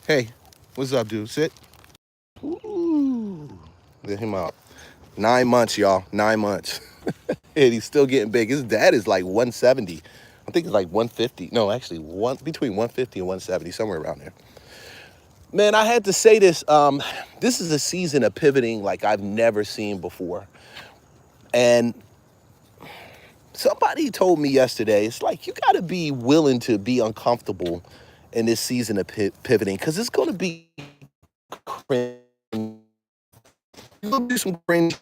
Hey, what's up, dude? Sit. Ooh. Let him out. 9 months, y'all. 9 months. And he's still getting big. His dad is like 170. I think it's like 150. No, actually, between 150 and 170, somewhere around there. Man, I had to say this. This is a season of pivoting like I've never seen before. And somebody told me yesterday, it's like you got to be willing to be uncomfortable in this season of pivoting because it's going to be cringe. You're going to do some cringe,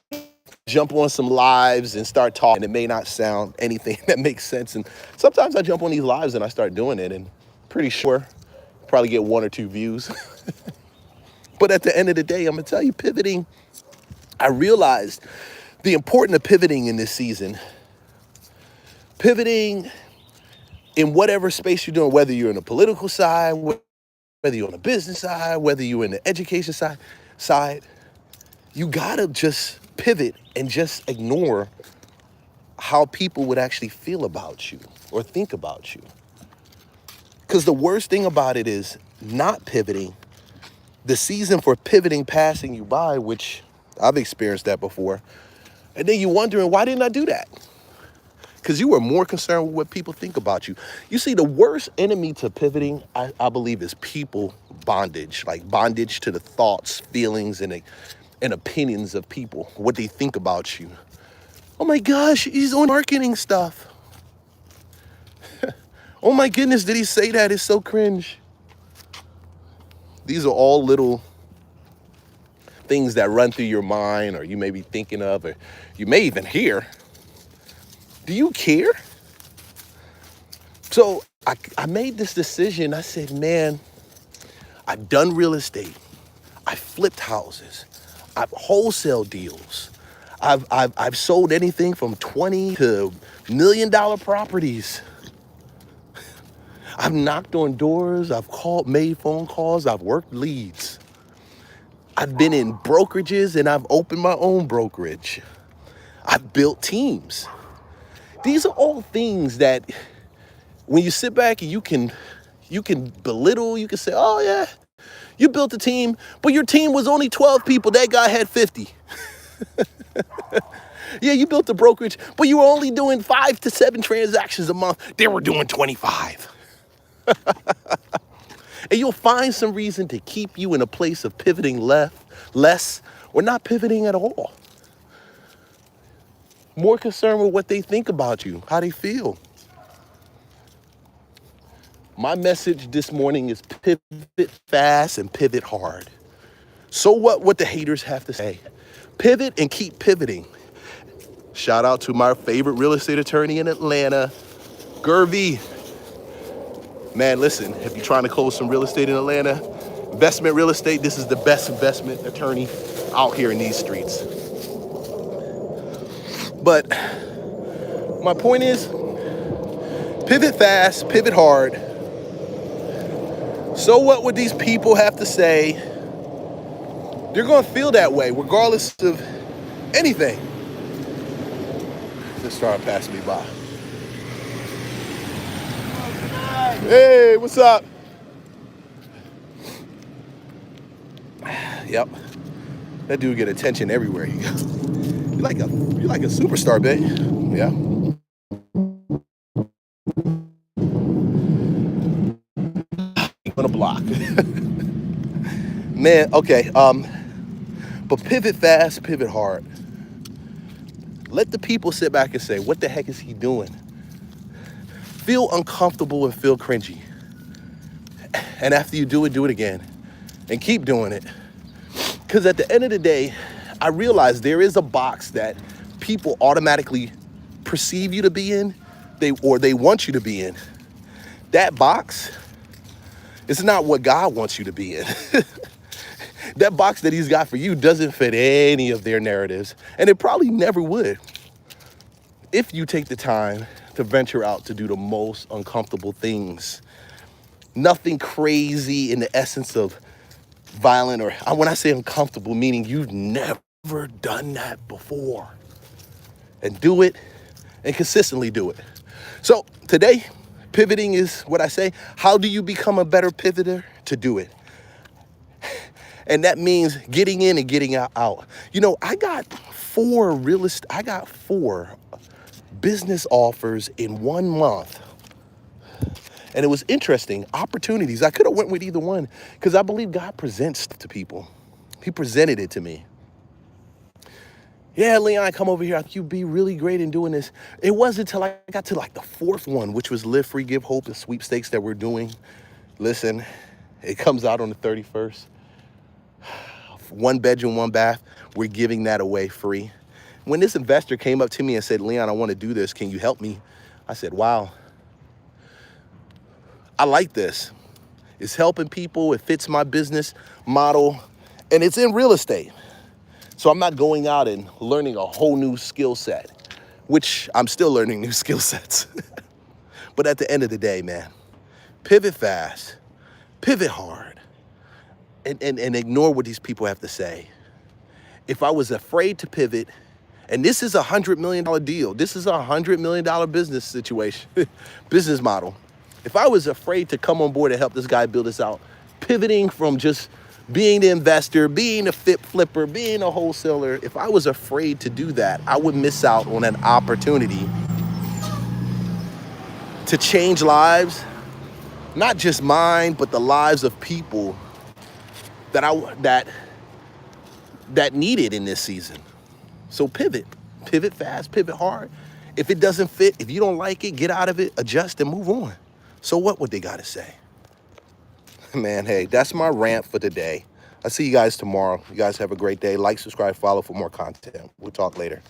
jump on some lives and start talking. It may not sound anything that makes sense. And sometimes I jump on these lives and I start doing it and pretty sure probably get 1 or 2 views. But at the end of the day, I'm going to tell you, pivoting, I realized the importance of pivoting in this season. Pivoting in whatever space you're doing, whether you're in the political side, whether you're on the business side, whether you're in the education side, you gotta just pivot and just ignore how people would actually feel about you or think about you. Because the worst thing about it is not pivoting, the season for pivoting passing you by, which I've experienced that before. And then you're wondering, why didn't I do that? Because you were more concerned with what people think about you. You see, the worst enemy to pivoting, I believe, is people bondage, like bondage to the thoughts, feelings, and opinions of people, what they think about you. Oh my gosh, he's on marketing stuff. Oh my goodness, did he say that? It's so cringe. These are all little things that run through your mind or you may be thinking of or you may even hear. Do you care? So I made this decision. I said, man, I've done real estate. I've flipped houses. I've wholesale deals. I've sold anything from 20 to $1 million properties. I've knocked on doors. I've made phone calls. I've worked leads. I've been in brokerages and I've opened my own brokerage. I've built teams. These are all things that when you sit back and you can belittle, you can say, oh yeah, you built a team, but your team was only 12 people. That guy had 50. Yeah, you built a brokerage, but you were only doing 5 to 7 transactions a month. They were doing 25. And you'll find some reason to keep you in a place of pivoting less, or not pivoting at all. More concerned with what they think about you, how they feel. My message this morning is pivot fast and pivot hard. So what the haters have to say. Pivot and keep pivoting. Shout out to my favorite real estate attorney in Atlanta, Gervy. Man, listen, if you're trying to close some real estate in Atlanta, investment real estate, this is the best investment attorney out here in these streets. But my point is, pivot fast, pivot hard. So what would these people have to say? They're going to feel that way regardless of anything. Just trying to pass me by. Hey, what's up? Yep. That dude get attention everywhere he goes. You're like a superstar, babe. Yeah. On a block. Man, okay. But pivot fast, pivot hard. Let the people sit back and say, what the heck is he doing? Feel uncomfortable and feel cringy. And after you do it again. And keep doing it. Because at the end of the day, I realize there is a box that people automatically perceive you to be in, they want you to be in. That box is not what God wants you to be in. That box that he's got for you doesn't fit any of their narratives, and it probably never would if you take the time to venture out to do the most uncomfortable things. Nothing crazy in the essence of violent, or when I say uncomfortable, meaning you've never done that before. And do it and consistently do it. So today, pivoting is what I say. How do you become a better pivoter? To do it. And that means getting in and getting out. You know, I got four business offers in 1 month. And it was interesting, opportunities. I could have went with either one because I believe God presents to people. He presented it to me. Yeah, Leon, come over here. I think you'd be really great in doing this. It wasn't until I got to like the fourth one, which was Live Free, Give Hope, the sweepstakes that we're doing. Listen, it comes out on the 31st. 1 bedroom, 1 bath. We're giving that away free. When this investor came up to me and said, Leon, I want to do this. Can you help me? I said, wow. I like this. It's helping people. It fits my business model. And it's in real estate. So I'm not going out and learning a whole new skill set, which I'm still learning new skill sets. But at the end of the day, man, pivot fast, pivot hard, and ignore what these people have to say. If I was afraid to pivot, and this is $100 million deal, this is a $100 million business situation, business model. If I was afraid to come on board and help this guy build this out, pivoting from just being the investor, being a flipper, being a wholesaler, if I was afraid to do that, I would miss out on an opportunity to change lives, not just mine, but the lives of people that need it in this season. So pivot fast, pivot hard. If it doesn't fit, if you don't like it, get out of it, adjust and move on. So what would they got to say? Man, hey, that's my rant for today. I'll see you guys tomorrow. You guys have a great day. Like, subscribe, follow for more content. We'll talk later.